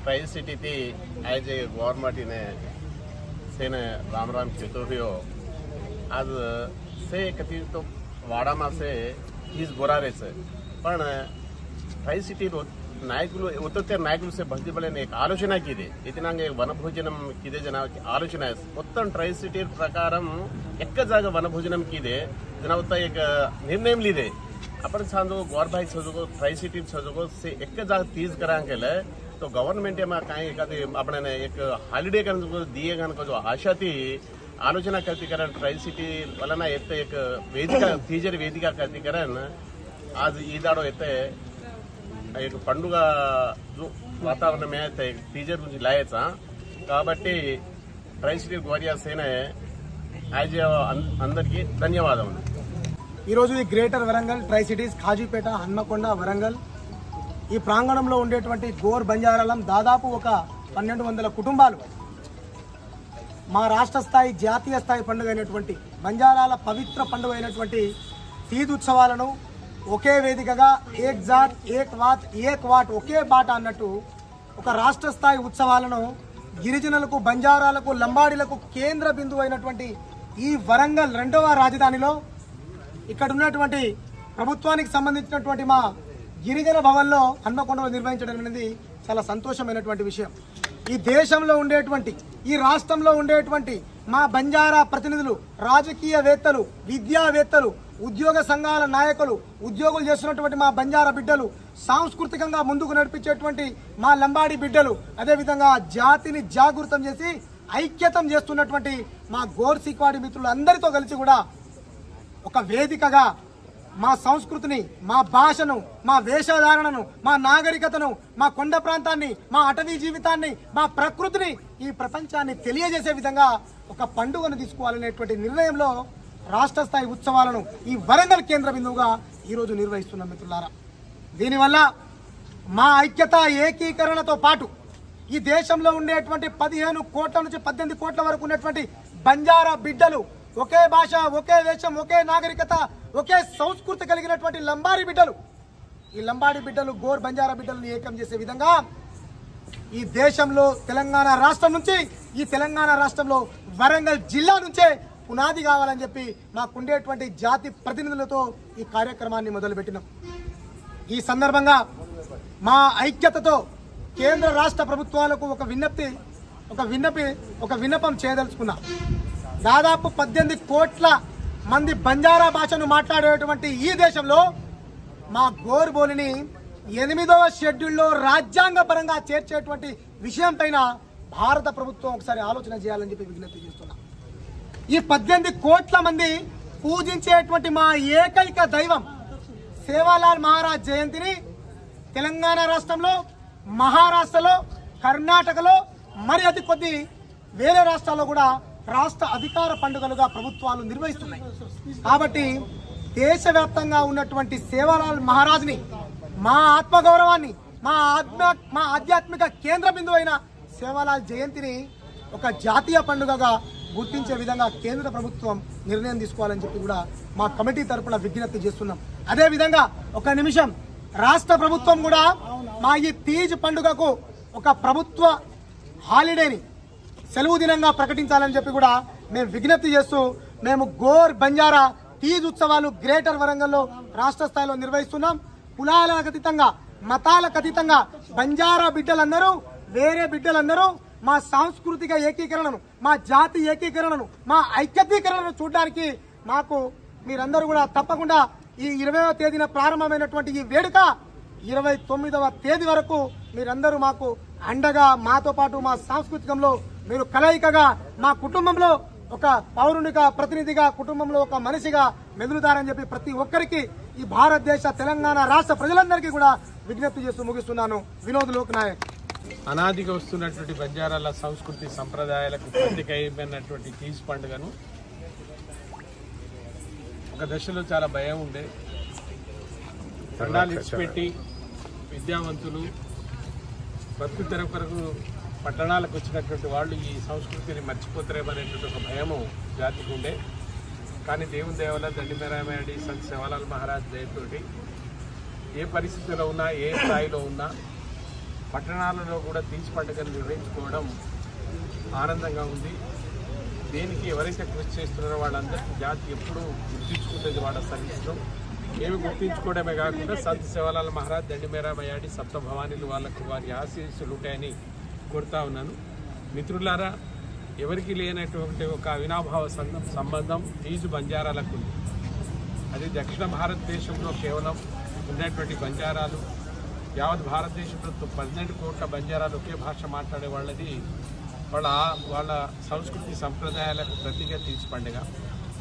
Tri city थी as a government ने सेने राम राम कहते हुए आज से कति तो वाड़ा में से चीज बोरा रहे से पण ट्राई सिटी नायकुలు ఉత్తర నాయకులు से भक्ति बले ने एक आलोचना की इतना वनभोजनम की जन आलोचना మొత్తం ट्राई सिटी प्रकारम एक जागा वनभोजनम की जना एक निर्णय लीधे अपन सांदो गौर भाई सजो ट्राई सिटी सजो से एक जागा तीज करा के तो गवर्नमेंट में कहीं अपने एक हॉलीडे का दिए का जो आशा थी आलोचना करती करन ट्राई सिटी वलना एक वेदिका तीजर वेदिका करती करन आज ईदाड़ो एक पंडुग जो वातावरण में అయితే టీజర్ గురించి లాయచా కాబట్టి ట్రై సిటీ గోరియా సేన యాజ్ అందరికీ ధన్యవాదాలు। ఈ రోజు ఈ greater Warangal tri cities Kazipet Hanamkonda Warangal ఈ ప్రాంగణంలో ఉండేటువంటి గోర్ బంజారాలం దాదాపు ఒక 1200 కుటుంబాలు మా రాష్ట్ర స్థాయి జాతీయ స్థాయి పండుగ అయినటువంటి బంజారాల పవిత్ర పండుగ అయినటువంటి తీజ్ ఉత్సవాలను ఒకే వేదికగా ఏక్ జాట్ ఏక్ వాత్ ఏక్ వాట్ ఒకే బాట అన్నట్టు ఒక రాష్ట్ర స్థాయి ఉత్సవాలను గిరిజనులకు బంజారాలకు లంబాడీలకు కేంద్ర బిందువు అయినటువంటి ఈ వరంగల్ రెండవ రాజధానిలో ఇక్కడ ఉన్నటువంటి ప్రభుత్వానికి సంబంధించినటువంటి మా గిరిజన భవన్లో హన్మకొండలో నిర్వహించడం అనేది చాలా సంతోషమైనటువంటి విషయం। ఈ దేశంలో ఉండేటువంటి ఈ రాష్ట్రంలో ఉండేటువంటి మా బంజారా ప్రతినిధులు రాజకీయవేత్తలు విద్యావేత్తలు ఉద్యోగ సంఘాల నాయకులు ఉద్యోగులు చేస్తున్నటువంటి మా బంజారా బిడ్డలు సాంస్కృతికంగా ముందుకు నడిపించేటువంటి మా లంబాడి బిడ్డలు అదే విధంగా జాతిని జాగృతం చేసి ఐక్యతం చేస్తున్నటువంటి మా గోర్ సిక్వాడి మిత్రులు అందరితో కలిసి కూడా ఒక వేదికగా మా సంస్కృతిని మా భాషను మా వేషధారణను మా నాగరికతను మా కొండ ప్రాంతాన్ని మా అటవీ జీవితాన్ని మా ప్రకృతిని ఈ ప్రపంచాన్ని తెలియజేసే విధంగా ఒక పండుగను తీసుకోవాలనేటువంటి నిర్ణయంలో రాష్ట్ర స్థాయి ఉత్సవాలను ఈ వరంగల్ కేంద్ర బిందువుగా ఈరోజు నిర్వహిస్తున్నాం మిత్రులారా। దీనివల్ల మా ఐక్యత ఏకీకరణతో పాటు ఈ దేశంలో ఉండేటువంటి 15 కోట్ల నుంచి 18 కోట్ల వరకు ఉన్నటువంటి బంజారా బిడ్డలు ఒకే భాష ఒకే వేషం ఒకే నాగరికత ఒకే సంస్కృతి కలిగినటువంటి లంబాడి బిడ్డలు ఈ లంబాడి బిడ్డలు గోర్ బంజారా బిడ్డలను ఏకం చేసే విధంగా ఈ దేశంలో తెలంగాణ రాష్ట్రం నుంచి ఈ తెలంగాణ రాష్ట్రంలో వరంగల్ జిల్లా నుంచే పునాది కావాలని చెప్పి మాకుండేటువంటి జాతి ప్రతినిధులతో ఈ కార్యక్రమాన్ని మొదలుపెట్టినాం। ఈ సందర్భంగా మా ఐక్యతతో కేంద్ర రాష్ట్ర ప్రభుత్వాలకు ఒక విన్నపం చేయదలుచుకున్నా। దాదాపు 18 కోట్ల మంది బంజారా భాషను మాట్లాడేటువంటి ఈ దేశంలో మా గోర్ బోలిని 8వ షెడ్యూల్లో రాజ్యాంగ పరంగా చేర్చేటువంటి విషయం పైన భారత ప్రభుత్వం ఒకసారి ఆలోచన చేయాలని చెప్పి విజ్ఞప్తి చేస్తున్నా। ఈ 18 కోట్ల మంది పూజించేటువంటి మా ఏకైక దైవం సేవాలాల్ మహారాజ్ జయంతిని తెలంగాణ రాష్ట్రంలో మహారాష్ట్రలో కర్ణాటకలో మరి అతి కొద్ది వేరే రాష్ట్రాల్లో కూడా రాష్ట్ర అధికార పండుగలుగా ప్రభుత్వాలు నిర్వహిస్తున్నాయి। కాబట్టి దేశవ్యాప్తంగా ఉన్నటువంటి సేవాలాల్ మహారాజ్ని మా ఆత్మగౌరవాన్ని మా ఆధ్యాత్మిక కేంద్ర బిందువు అయిన సేవాలాల్ జయంతిని ఒక జాతీయ పండుగగా గుర్తించే విధంగా కేంద్ర ప్రభుత్వం నిర్ణయం తీసుకోవాలని చెప్పి కూడా మా కమిటీ తరపున విజ్ఞప్తి చేస్తున్నాం। అదే విధంగా ఒక నిమిషం రాష్ట్ర ప్రభుత్వం కూడా మా ఈ తీజ్ పండుగకు ఒక ప్రభుత్వ హాలిడేని సెలవు దినంగా ప్రకటించాలని చెప్పి కూడా మేము విజ్ఞప్తి చేస్తూ మేము గోర్ బంజారా తీజ్ ఉత్సవాలు గ్రేటర్ వరంగల్లో రాష్ట్ర స్థాయిలో నిర్వహిస్తున్నాం। కులాలకు అతీతంగా మతాలకు అతీతంగా బంజారా బిడ్డలందరూ వేరే బిడ్డలందరూ మా సాంస్కృతిక ఏకీకరణను మా జాతి ఏకీకరణను మా ఐక్యతీకరణను చూడడానికి మాకు మీరందరూ కూడా తప్పకుండా ఈ 20వ తేదీన ప్రారంభమైనటువంటి ఈ వేడుక 29వ తేదీ వరకు మీరందరూ మాకు అండగా మాతో పాటు మా సాంస్కృతికంలో మీరు కలయికగా మా కుటుంబంలో ఒక పౌరునిగా ప్రతినిధిగా కుటుంబంలో ఒక మనిషిగా మెదులుతారని చెప్పి ప్రతి ఒక్కరికి ఈ భారతదేశ తెలంగాణ రాష్ట్ర ప్రజలందరికీ కూడా విజ్ఞప్తి చేస్తూ ముగిస్తున్నాను। వినోద్ లోక్ నాయక్ అనాదిగా వస్తున్నటువంటి బంజారాల సంస్కృతి సంప్రదాయాలకు ప్రత్యేకమైనటువంటి తీజ్ పండుగను ఒక దశలో చాలా భయం ఉండే దండాలు ఇచ్చిపెట్టి విద్యావంతులు బతుకు తెర కొరకు పట్టణాలకు వచ్చినటువంటి వాళ్ళు ఈ సంస్కృతిని మర్చిపోతారేమనేటువంటి ఒక భయము జాతికి ఉండే। కానీ దేవుని దేవల దండిమేరామేడి సంత్ సేవాలాల్ మహారాజ్ జయంతి ఏ పరిస్థితిలో ఉన్నా ఏ స్థాయిలో ఉన్నా పట్టణాలలో కూడా తీజ్ పండుగను నిర్వహించుకోవడం ఆనందంగా ఉంది. దేనికి ఎవరైతే కృషి చేస్తున్నారో వాళ్ళందరికీ జాతి ఎప్పుడూ గుర్తించుకుంటుంది వాళ్ళ సర్వీస్లో. ఏమి గుర్తించుకోవడమే కాకుండా సంత్ సేవాలాల్ మహారాజ్ దండిమేరా మయాడి సప్త భవానీలు వాళ్ళకు వారి ఆశీస్సులు ఉంటాయని కోరుతా ఉన్నాను. మిత్రులారా, ఎవరికి లేనటువంటి ఒక అవినాభావ సంబంధం తీజ్ బంజారాలకు ఉంది. అది దక్షిణ భారతదేశంలో కేవలం ఉన్నటువంటి బంజారాలు, యావత్ భారతదేశంలో 12 కోట్ల బంజారాలు ఒకే భాష మాట్లాడే వాళ్ళది వాళ్ళ సంస్కృతి సంప్రదాయాలకు ప్రతిగా తీజ్ పండుగ.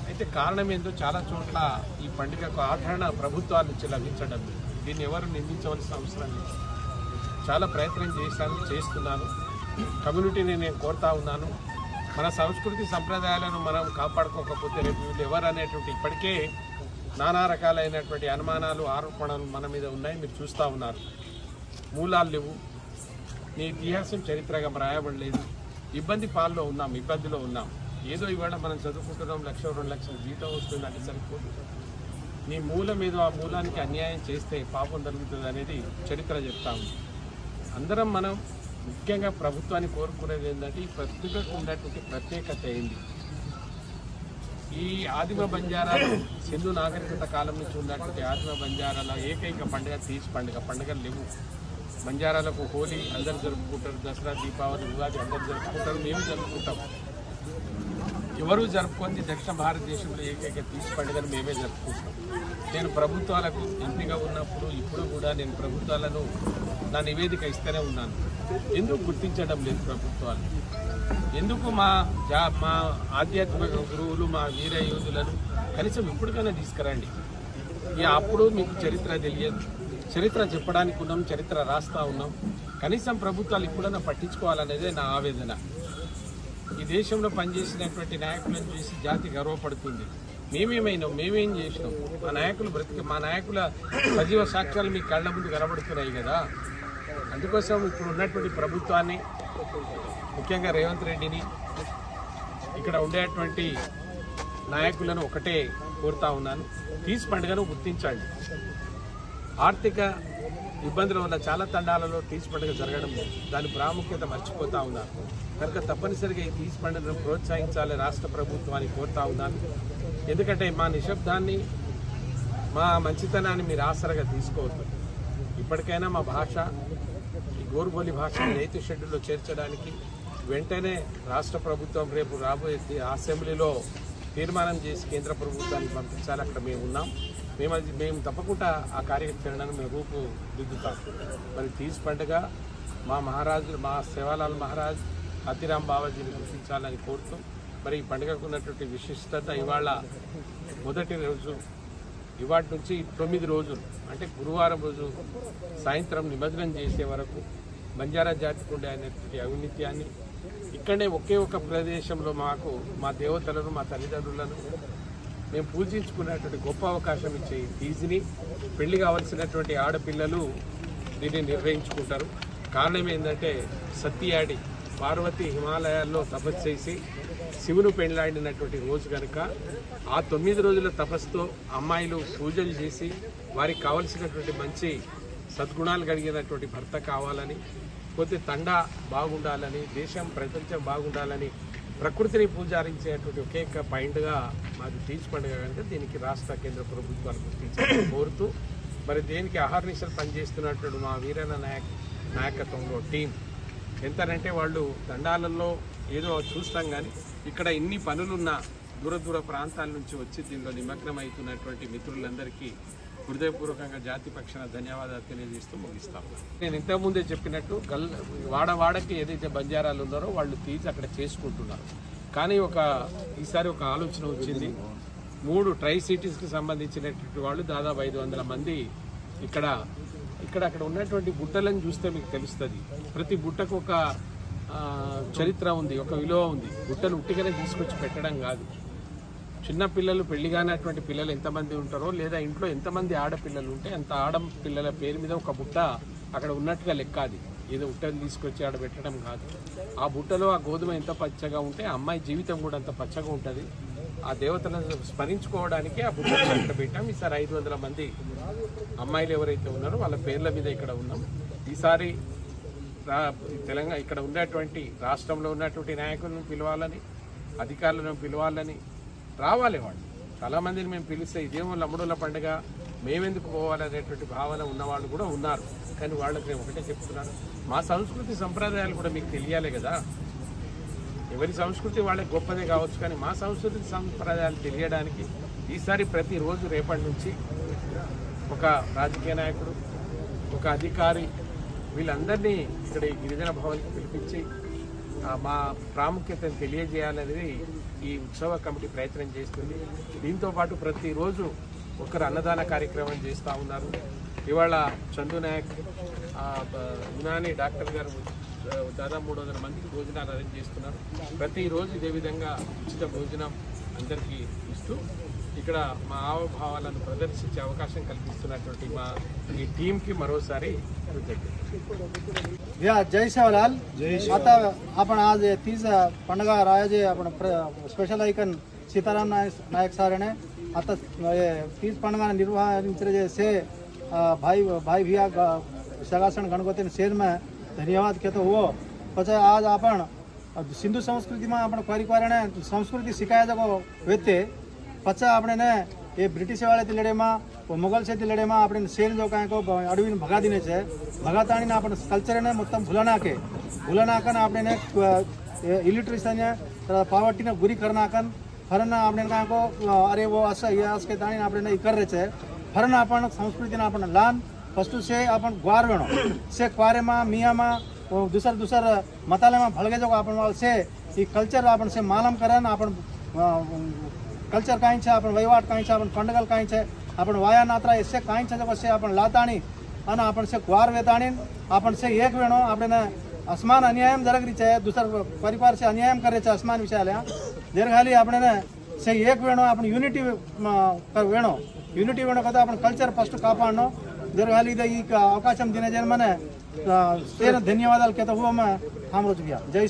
అయితే కారణం ఏందో చాలా చోట్ల ఈ పండుగకు ఆదరణ ప్రభుత్వాల నుంచి లభించడం. దీన్ని ఎవరు నిందించవలసిన అవసరం లేదు. చాలా ప్రయత్నం చేస్తున్నాను. కమ్యూనిటీని నేను కోరుతా ఉన్నాను, మన సంస్కృతి సంప్రదాయాలను మనం కాపాడుకోకపోతే రేపు వీళ్ళు ఎవరు అనేటువంటి ఇప్పటికే నానా రకాలైనటువంటి అనుమానాలు, ఆరోపణలు మన మీద ఉన్నాయి. మీరు చూస్తూ ఉన్నారు. మూలాలు లేవు, నీ ఇతిహాసం చరిత్రగా రాయబడలేదు. ఇబ్బందిలో ఉన్నాం. ఏదో ఇవాళ మనం చదువుకుంటున్నాం, 1,00,000 2 లక్షల జీతం వస్తుందంటే సరిపోదు. నీ మూలం ఏదో ఆ మూలానికి అన్యాయం చేస్తే పాపం జరుగుతుంది అనేది చరిత్ర చెప్తా ఉంది. అందరం మనం ముఖ్యంగా ప్రభుత్వాన్ని కోరుకునేది ఏంటంటే ఈ ప్రతిభకు ఉన్నటువంటి ప్రత్యేకత ఏంది. ఈ ఆదిమ బంజారాలు సింధు నాగరికత కాలం నుంచి ఉన్నటువంటి ఆదిమ బంజారాల ఏకైక పండుగ తీజ్ పండుగ. పండుగలు లేవు. బంజారాలకు హోలీ అందరు జరుపుకుంటారు, దసరా, దీపావళి, ఉగాది అందరు జరుపుకుంటారు, మేము జరుపుకుంటాం. ఎవరు జరుపుకొని దక్షిణ భారతదేశంలో ఏకైక తీజ్ పండుగను మేమే జరుపుకుంటాం. నేను ప్రభుత్వాలకు ఎంపీగా ఉన్నప్పుడు ఇప్పుడు కూడా నేను ప్రభుత్వాలను నా నివేదిక ఇస్తూనే ఉన్నాను. ఎందుకు గుర్తించడం లేదు ప్రభుత్వాలు? ఎందుకు మా ఆధ్యాత్మిక గురువులు, మా వీర యోధులను కనీసం ఇప్పటికైనా తీసుకురండి. అప్పుడు మీకు చరిత్ర తెలియదు, చరిత్ర చెప్పడానికి ఉన్నాం, చరిత్ర రాస్తా ఉన్నాం. కనీసం ప్రభుత్వాలు ఇప్పుడైనా పట్టించుకోవాలనేదే నా ఆవేదన. ఈ దేశంలో పనిచేసినటువంటి నాయకులను చూసి జాతి గర్వపడుతుంది. మేమేం చేసినాం? మా నాయకుల సజీవ సాక్ష్యాలు మీ కళ్ళ ముందు కనబడుతున్నాయి కదా. అందుకోసం ఇప్పుడు ఉన్నటువంటి ప్రభుత్వాన్ని, ముఖ్యంగా రేవంత్ రెడ్డిని, ఇక్కడ ఉండేటువంటి నాయకులను ఒకటే కోరుతా ఉన్నాను, తీజ్ పండుగను గుర్తించండి. ఆర్థిక ఇబ్బందుల వల్ల చాలా తండాలలో తీజ్ పండుగ జరగడం, దాని ప్రాముఖ్యత మర్చిపోతా ఉన్నారు. కనుక తప్పనిసరిగా ఈ తీజ్ పండుగను ప్రోత్సహించాలి రాష్ట్ర ప్రభుత్వాన్ని కోరుతా ఉన్నాను. ఎందుకంటే మా నిశ్శబ్దాన్ని, మా మంచితనాన్ని మీరు ఆసరగా తీసుకోవద్దు. ఇప్పటికైనా మా భాష, ఈ గోరుబోలి భాషని 8వ షెడ్యూల్లో చేర్చడానికి వెంటనే రాష్ట్ర ప్రభుత్వం రేపు రాబోయే అసెంబ్లీలో తీర్మానం చేసి కేంద్ర ప్రభుత్వానికి పంపించాలి. అక్కడ మేము ఉన్నాం. మేము తప్పకుండా ఆ కార్యాచరణను మేము రూపుదిద్దుతాం. మరి తీజ్ పండుగ మా సేవాలాల్ మహారాజ్, అతిరామ్ బావాజీని గుర్తించాలని కోరుతూ, మరి ఈ పండుగకు ఉన్నటువంటి విశిష్టత ఇవాళ మొదటి రోజు, ఇవాటి నుంచి 9 రోజులు అంటే గురువారం రోజు సాయంత్రం నిమజ్జనం చేసే వరకు బంజారా జాతికి ఉండే అనేటువంటి అవినీత్యాన్ని ఇక్కడనే ఒకే ఒక ప్రదేశంలో మా దేవతలను, మా తల్లిదండ్రులను మేము పూజించుకునేటువంటి గొప్ప అవకాశం ఇచ్చే తీజ్ని పెళ్లి కావాల్సినటువంటి ఆడపిల్లలు దీన్ని నిర్వహించుకుంటారు. కారణం ఏంటంటే సత్యాడి పార్వతి హిమాలయాల్లో తపస్సు చేసి శివును పెళ్లాడినటువంటి రోజు కనుక ఆ 9 రోజుల తపస్సుతో అమ్మాయిలు పూజలు చేసి వారికి కావలసినటువంటి మంచి సద్గుణాలు కలిగినటువంటి భర్త కావాలని, పోతే తండా బాగుండాలని, దేశం ప్రపంచం బాగుండాలని ప్రకృతిని పూజారించేటువంటి ఒకే పాయింట్గా మాది తీజ్ పండుగ కనుక దీనికి రాష్ట్ర కేంద్ర ప్రభుత్వాలు గుర్తించాలని కోరుతూ, మరి దేనికి అహర్నిశలు పనిచేస్తున్నటువంటి మా వీరన్న నాయకత్వంలో టీం ఎంతనంటే వాళ్ళు దండాలలో ఏదో చూస్తాం కానీ ఇక్కడ ఇన్ని పనులున్న దూర ప్రాంతాల నుంచి వచ్చి దీనిలో నిమగ్నమవుతున్నటువంటి మిత్రులందరికీ హృదయపూర్వకంగా జాతి పక్షాన ధన్యవాదాలు తెలియజేస్తూ ముగిస్తాము. నేను ఇంతకుముందే చెప్పినట్టు వాడవాడకి ఏదైతే బంజారాలు ఉన్నారో వాళ్ళు తీసి అక్కడ చేసుకుంటున్నారు. కానీ ఈసారి ఒక ఆలోచన వచ్చింది. 3 ట్రై సిటీస్కి సంబంధించినటువంటి వాళ్ళు దాదాపు 500 మంది అక్కడ ఉన్నటువంటి బుట్టలను చూస్తే మీకు తెలుస్తుంది. ప్రతి బుట్టకు ఒక చరిత్ర ఉంది, ఒక విలువ ఉంది. బుట్టలు ఉట్టిగానే తీసుకొచ్చి పెట్టడం కాదు. చిన్న పిల్లలు, పెళ్లి కానటువంటి పిల్లలు ఎంతమంది ఉంటారో, లేదా ఇంట్లో ఎంతమంది ఆడపిల్లలు ఉంటే అంత ఆడపిల్లల పేరు మీద ఒక బుట్ట అక్కడ ఉన్నట్టుగా లెక్క. అది ఏదో బుట్టను తీసుకొచ్చి ఆడ పెట్టడం కాదు. ఆ బుట్టలో ఆ గోధుమ ఎంత పచ్చగా ఉంటే ఆ అమ్మాయి జీవితం కూడా అంత పచ్చగా ఉంటుంది. ఆ దేవతలను స్మరించుకోవడానికి ఆ బుట్టను అక్కడ పెట్టాం. ఈసారి 500 మంది అమ్మాయిలు ఎవరైతే ఉన్నారో వాళ్ళ పేర్ల మీద ఇక్కడ ఉన్నాం. ఈసారి తెలంగాణ ఇక్కడ ఉన్నటువంటి రాష్ట్రంలో ఉన్నటువంటి నాయకులను పిలవాలని, అధికారులను పిలవాలని రావాలి. వాళ్ళు చాలామందిని మేము పిలిస్తే ఇదేమో లమ్ముడుల పండుగ మేమెందుకు పోవాలనేటువంటి భావన ఉన్నవాళ్ళు కూడా ఉన్నారు. కానీ వాళ్ళకి నేను ఒకటే చెప్తున్నాను, మా సంస్కృతి సంప్రదాయాలు కూడా మీకు తెలియాలి కదా. ఎవరి సంస్కృతి వాళ్ళకి గొప్పదే కావచ్చు, కానీ మా సంస్కృతి సంప్రదాయాలు తెలియడానికి ఈసారి ప్రతిరోజు రేపటి నుంచి ఒక రాజకీయ నాయకుడు, ఒక అధికారి వీళ్ళందరినీ ఇక్కడ ఈ గిరిజన భవన్కి పిలిపించి మా ప్రాముఖ్యతను తెలియజేయాలనేది ఈ ఉత్సవ కమిటీ ప్రయత్నం చేస్తుంది. దీంతోపాటు ప్రతిరోజు ఒకరు అన్నదాన కార్యక్రమం చేస్తూ ఉన్నారు. ఇవాళ చందు నాయక్ యునాని డాక్టర్ గారు దాదాపు 300 మందికి భోజనాలు అరేంజ్ చేస్తున్నారు. ప్రతిరోజు ఇదే విధంగా ఉచిత భోజనం అందరికీ ఇస్తూ ఇక్కడ మా ఆవభావాలను ప్రదర్శించే అవకాశం కల్పిస్తున్నటువంటి మా ఈ టీंकी మరోసారి या जय सेवालाल. आता आपण आज तीच पंडगा रायाचे आपण स्पेशल ऐकन सीताराम नायक सारेने आता तीच पंडगा निर्वहिंचे से भाई भिया शगासन गणपति शेर में धन्यवाद कहते हो. पछ आज आपण सिंधु संस्कृति में आपण परिवारने संस्कृति शिकाया जगो वेते पछ આપણે ये ब्रिटिश वाले लड़े में मुगल से लड़े में अपने शेर जो कहीं को अडवी भगा देने से भगाताणी अपन कल्चर ने मतलब भूलनाकन अपने इलिटरेशन पावर्टी ने गुरी करनाकन फरन अपने कहीं को अरे वो असं ये के ताणी अपने कर रहे छे फरन अपन संस्कृति अपन लान फर्स्ट से अपन ग्वार वेणो से क्वारे में मिया में दूसर मताले में भड़गे जो अपन से कल्चर अपन से मालूम करन अपन कल्चर कहीं है अपन वहीवाट कहीं है अपन पंडगल कहीं है अपन वाया नात्रा इससे कहीं है जब से अपन लाताणी अन अपन से ग्वार वेताणी अपन से एक वेणो अपने असमान अन्यायम जरग रही है दूसर परिवार से अन्यायम करे छे असमान विषय दीर्घाली अपने से एक वेणो अपन यूनिटी वेणो कहता अपन कल्चर फस्ट कापाड़ो दीर्घाली अवकाश दिन मैंने धन्यवाद कहता हुआ मैं हम रोज गया. जय